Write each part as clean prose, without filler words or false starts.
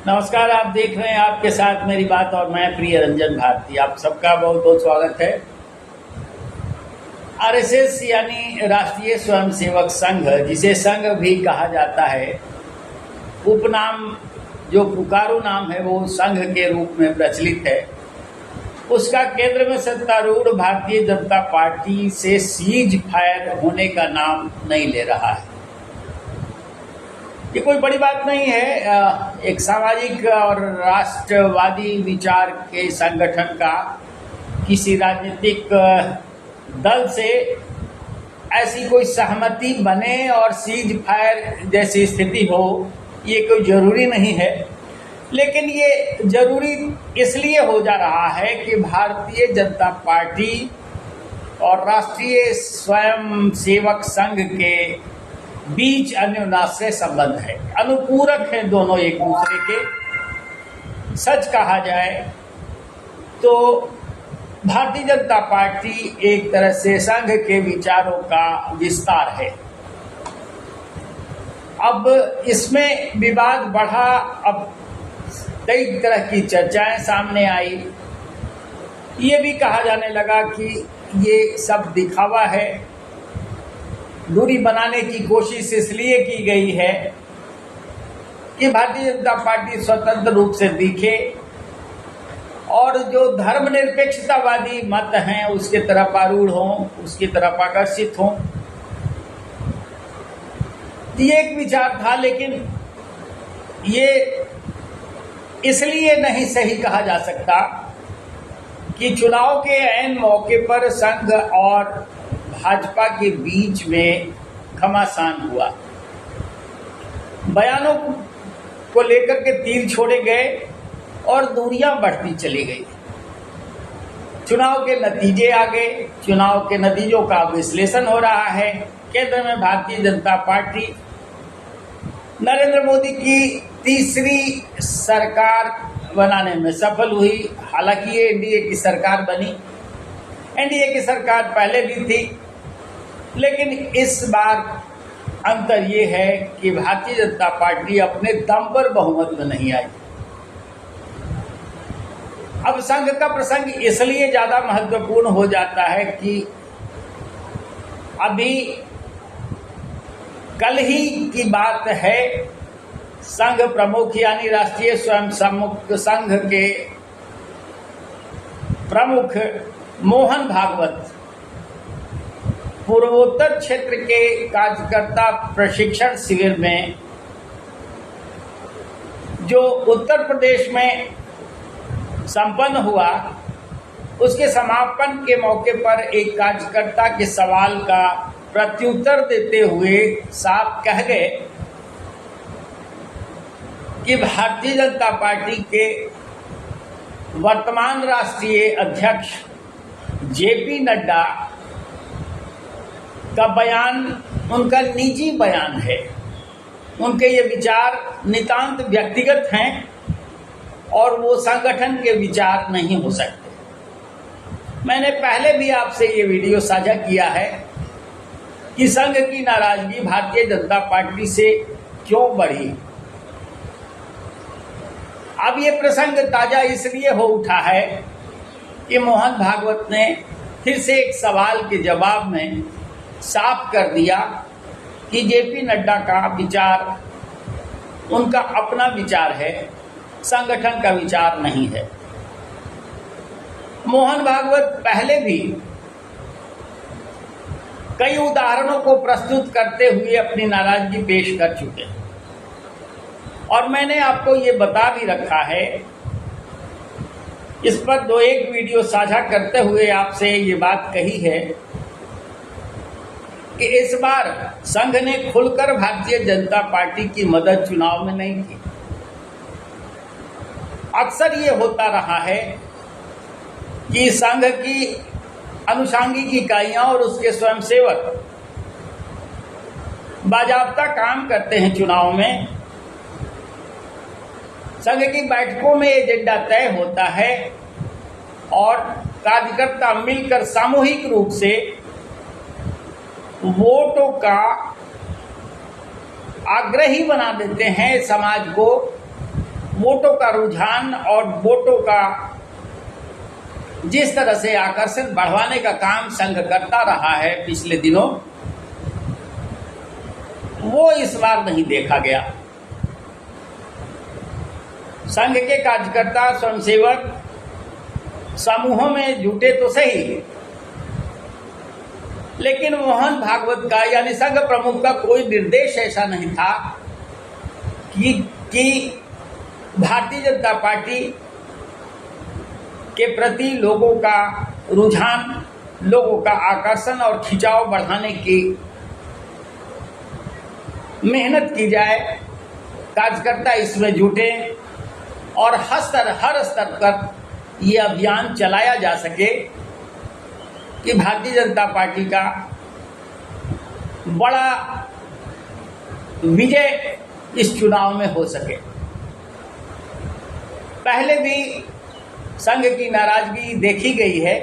नमस्कार। आप देख रहे हैं आपके साथ मेरी बात और मैं प्रिय रंजन भारती। आप सबका बहुत बहुत स्वागत है। आरएसएस यानी राष्ट्रीय स्वयंसेवक संघ, जिसे संघ भी कहा जाता है, उपनाम जो पुकारू नाम है वो संघ के रूप में प्रचलित है। उसका केंद्र में सत्तारूढ़ भारतीय जनता पार्टी से सीज फायर होने का नाम नहीं ले रहा है। ये कोई बड़ी बात नहीं है। एक सामाजिक और राष्ट्रवादी विचार के संगठन का किसी राजनीतिक दल से ऐसी कोई सहमति बने और सीज फायर जैसी स्थिति हो, ये कोई जरूरी नहीं है। लेकिन ये जरूरी इसलिए हो जा रहा है कि भारतीय जनता पार्टी और राष्ट्रीय स्वयंसेवक संघ के बीच अन्योन्याश्रय संबंध है, अनुपूरक है दोनों एक दूसरे के। सच कहा जाए तो भारतीय जनता पार्टी एक तरह से संघ के विचारों का विस्तार है। अब इसमें विवाद बढ़ा, अब कई तरह की चर्चाएं सामने आई। ये भी कहा जाने लगा कि ये सब दिखावा है, दूरी बनाने की कोशिश इसलिए की गई है कि भारतीय जनता पार्टी स्वतंत्र रूप से दिखे और जो धर्मनिरपेक्षतावादी मत हैं उसके तरफ आरूढ़ हों, उसकी तरफ आकर्षित हों। ये एक विचार था, लेकिन ये इसलिए नहीं सही कहा जा सकता कि चुनाव के ऐन मौके पर संघ और भाजपा के बीच में घमासान हुआ। बयानों को लेकर के तीर छोड़े गए और दूरियां बढ़ती चली गई। चुनाव के नतीजे आ गए, चुनाव के नतीजों का विश्लेषण हो रहा है। केंद्र में भारतीय जनता पार्टी नरेंद्र मोदी की तीसरी सरकार बनाने में सफल हुई। हालांकि ये एनडीए की सरकार बनी, एनडीए की सरकार पहले भी थी, लेकिन इस बार अंतर ये है कि भारतीय जनता पार्टी अपने दम पर बहुमत में नहीं आई। अब संघ का प्रसंग इसलिए ज्यादा महत्वपूर्ण हो जाता है कि अभी कल ही की बात है, संघ प्रमुख यानी राष्ट्रीय स्वयंसेवक संघ के प्रमुख मोहन भागवत पूर्वोत्तर क्षेत्र के कार्यकर्ता प्रशिक्षण शिविर में, जो उत्तर प्रदेश में संपन्न हुआ, उसके समापन के मौके पर एक कार्यकर्ता के सवाल का प्रत्युत्तर देते हुए साफ कह गए कि भारतीय जनता पार्टी के वर्तमान राष्ट्रीय अध्यक्ष जेपी नड्डा का बयान उनका निजी बयान है। उनके ये विचार नितांत व्यक्तिगत हैं और वो संगठन के विचार नहीं हो सकते। मैंने पहले भी आपसे ये वीडियो साझा किया है कि संघ की नाराजगी भारतीय जनता पार्टी से क्यों बढ़ी। अब ये प्रसंग ताजा इसलिए हो उठा है कि मोहन भागवत ने फिर से एक सवाल के जवाब में साफ कर दिया कि जेपी नड्डा का विचार उनका अपना विचार है, संगठन का विचार नहीं है। मोहन भागवत पहले भी कई उदाहरणों को प्रस्तुत करते हुए अपनी नाराजगी पेश कर चुके हैं और मैंने आपको ये बता भी रखा है। इस पर दो एक वीडियो साझा करते हुए आपसे ये बात कही है कि इस बार संघ ने खुलकर भारतीय जनता पार्टी की मदद चुनाव में नहीं की। अक्सर ये होता रहा है कि संघ की अनुषांगिक इकाइयां और उसके स्वयंसेवक बाजाबता काम करते हैं चुनाव में। संघ की बैठकों में एजेंडा तय होता है और कार्यकर्ता मिलकर सामूहिक रूप से वोटों का आग्रही बना देते हैं समाज को वोटों का रुझान और वोटों का जिस तरह से आकर्षण बढ़वाने का काम संघ करता रहा है पिछले दिनों, वो इस बार नहीं देखा गया। संघ के कार्यकर्ता स्वयंसेवक समूहों में जुटे तो सही, लेकिन मोहन भागवत का यानी संघ प्रमुख का कोई निर्देश ऐसा नहीं था कि भारतीय जनता पार्टी के प्रति लोगों का रुझान, लोगों का आकर्षण और खिंचाव बढ़ाने की मेहनत की जाए, कार्यकर्ता इसमें जुटे और हर स्तर पर ये अभियान चलाया जा सके कि भारतीय जनता पार्टी का बड़ा विजय इस चुनाव में हो सके। पहले भी संघ की नाराजगी देखी गई है,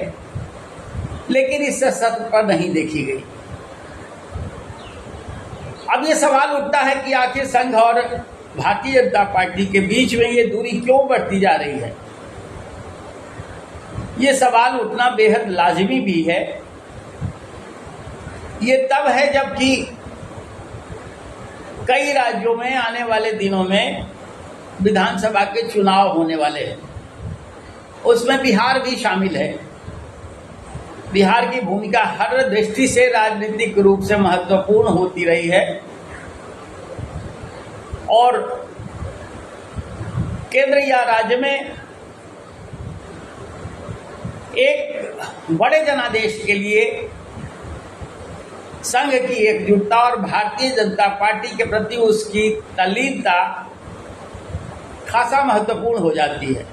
लेकिन इस सत्र पर नहीं देखी गई। अब ये सवाल उठता है कि आखिर संघ और भारतीय जनता पार्टी के बीच में ये दूरी क्यों बढ़ती जा रही है। ये सवाल उठना बेहद लाजिमी भी है। ये तब है जबकि कई राज्यों में आने वाले दिनों में विधानसभा के चुनाव होने वाले हैं। उसमें बिहार भी शामिल है। बिहार की भूमिका हर दृष्टि से राजनीतिक रूप से महत्वपूर्ण होती रही है और केंद्र या राज्य में एक बड़े जनादेश के लिए संघ की एकजुटता और भारतीय जनता पार्टी के प्रति उसकी तल्लीनता खासा महत्वपूर्ण हो जाती है।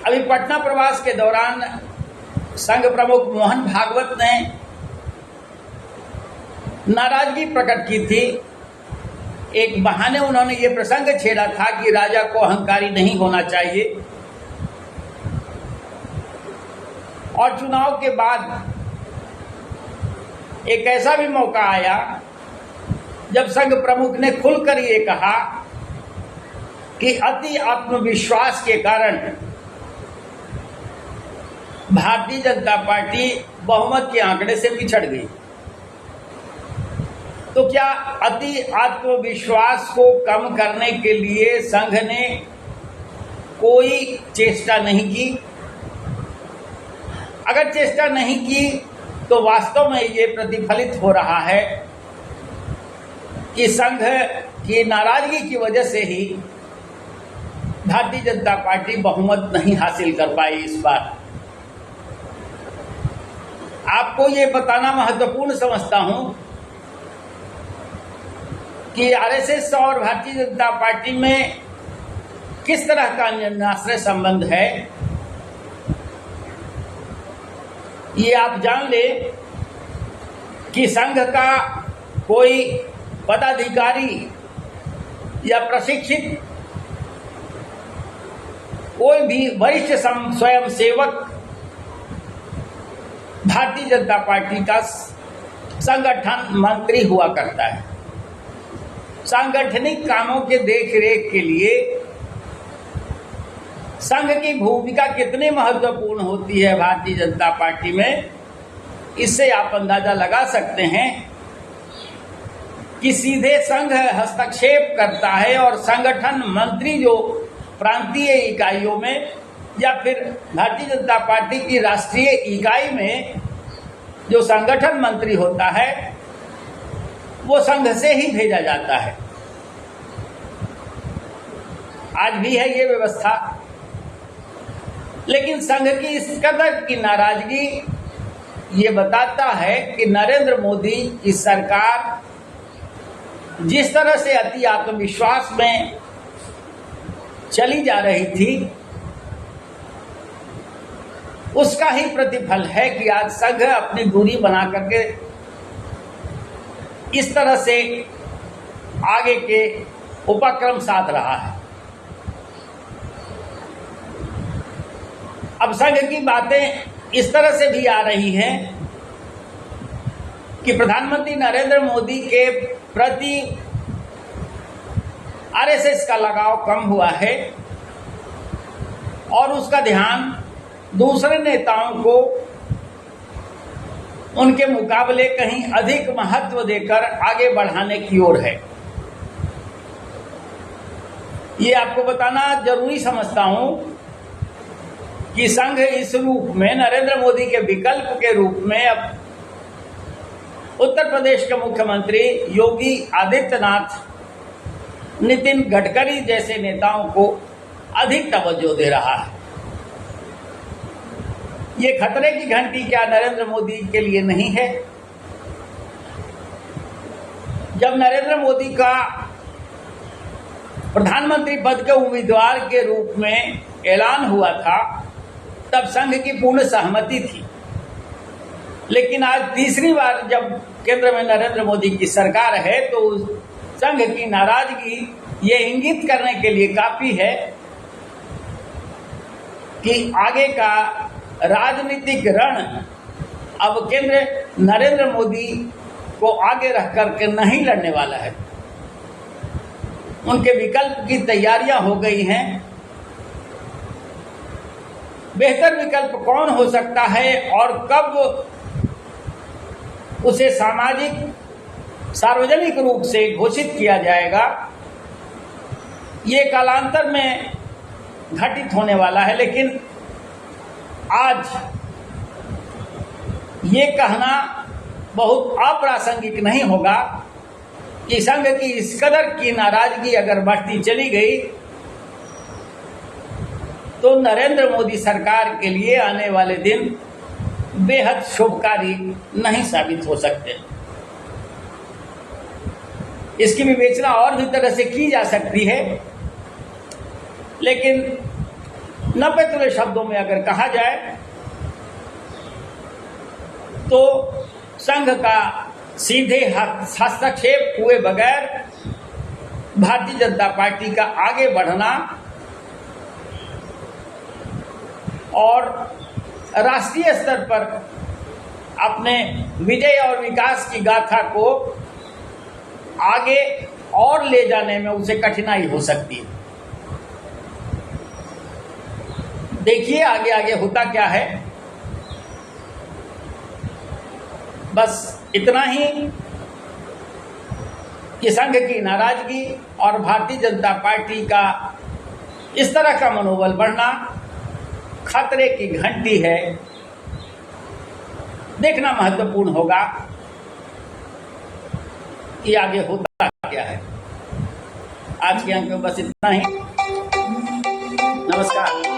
अभी पटना प्रवास के दौरान संघ प्रमुख मोहन भागवत ने नाराजगी प्रकट की थी। एक बहाने उन्होंने ये प्रसंग छेड़ा था कि राजा को अहंकारी नहीं होना चाहिए, और चुनाव के बाद एक ऐसा भी मौका आया जब संघ प्रमुख ने खुलकर ये कहा कि अति आत्मविश्वास के कारण भारतीय जनता पार्टी बहुमत के आंकड़े से पिछड़ गई। तो क्या अति आत्मविश्वास को कम करने के लिए संघ ने कोई चेष्टा नहीं की? अगर चेष्टा नहीं की तो वास्तव में ये प्रतिफलित हो रहा है कि संघ की नाराजगी की वजह से ही भारतीय जनता पार्टी बहुमत नहीं हासिल कर पाई इस बार। आपको ये बताना महत्वपूर्ण समझता हूं कि आरएसएस और भारतीय जनता पार्टी में किस तरह का अन्योन्याश्रय संबंध है। ये आप जान ले कि संघ का कोई पदाधिकारी या प्रशिक्षित कोई भी वरिष्ठ स्वयंसेवक भारतीय जनता पार्टी का संगठन मंत्री हुआ करता है। सांगठनिक कामों के देखरेख के लिए संघ की भूमिका कितनी महत्वपूर्ण होती है भारतीय जनता पार्टी में, इससे आप अंदाजा लगा सकते हैं कि सीधे संघ हस्तक्षेप करता है और संगठन मंत्री जो प्रांतीय इकाइयों में या फिर भारतीय जनता पार्टी की राष्ट्रीय इकाई में जो संगठन मंत्री होता है वो संघ से ही भेजा जाता है। आज भी है ये व्यवस्था, लेकिन संघ की इस कदर की नाराजगी ये बताता है कि नरेंद्र मोदी की सरकार जिस तरह से अति आत्मविश्वास में चली जा रही थी उसका ही प्रतिफल है कि आज संघ अपनी दूरी बना करके इस तरह से आगे के उपक्रम साध रहा है। अब संघ की बातें इस तरह से भी आ रही हैं कि प्रधानमंत्री नरेंद्र मोदी के प्रति आरएसएस का लगाव कम हुआ है और उसका ध्यान दूसरे नेताओं को उनके मुकाबले कहीं अधिक महत्व देकर आगे बढ़ाने की ओर है। ये आपको बताना जरूरी समझता हूं कि संघ इस रूप में नरेंद्र मोदी के विकल्प के रूप में अब उत्तर प्रदेश के मुख्यमंत्री योगी आदित्यनाथ, नितिन गडकरी जैसे नेताओं को अधिक तवज्जो दे रहा है। ये खतरे की घंटी क्या नरेंद्र मोदी के लिए नहीं है? जब नरेंद्र मोदी का प्रधानमंत्री पद के उम्मीदवार के रूप में ऐलान हुआ था तब संघ की पूर्ण सहमति थी, लेकिन आज तीसरी बार जब केंद्र में नरेंद्र मोदी की सरकार है तो संघ की नाराजगी ये इंगित करने के लिए काफी है कि आगे का राजनीतिक रण अब केंद्र नरेंद्र मोदी को आगे रख करके नहीं लड़ने वाला है। उनके विकल्प की तैयारियां हो गई हैं। बेहतर विकल्प कौन हो सकता है और कब उसे सार्वजनिक रूप से घोषित किया जाएगा, ये कालांतर में घटित होने वाला है। लेकिन आज ये कहना बहुत अप्रासंगिक नहीं होगा कि संघ की इस कदर की नाराजगी अगर बढ़ती चली गई तो नरेंद्र मोदी सरकार के लिए आने वाले दिन बेहद शुभकारी नहीं साबित हो सकते। इसकी विवेचना और भी तरह से की जा सकती है, लेकिन नपे तुले शब्दों में अगर कहा जाए तो संघ का सीधे हस्तक्षेप हुए बगैर भारतीय जनता पार्टी का आगे बढ़ना और राष्ट्रीय स्तर पर अपने विजय और विकास की गाथा को आगे और ले जाने में उसे कठिनाई हो सकती है। देखिए आगे आगे होता क्या है। बस इतना ही कि संघ की नाराजगी और भारतीय जनता पार्टी का इस तरह का मनोबल बढ़ना खतरे की घंटी है। देखना महत्वपूर्ण होगा कि आगे होता क्या है। आज के अंक में बस इतना ही। नमस्कार।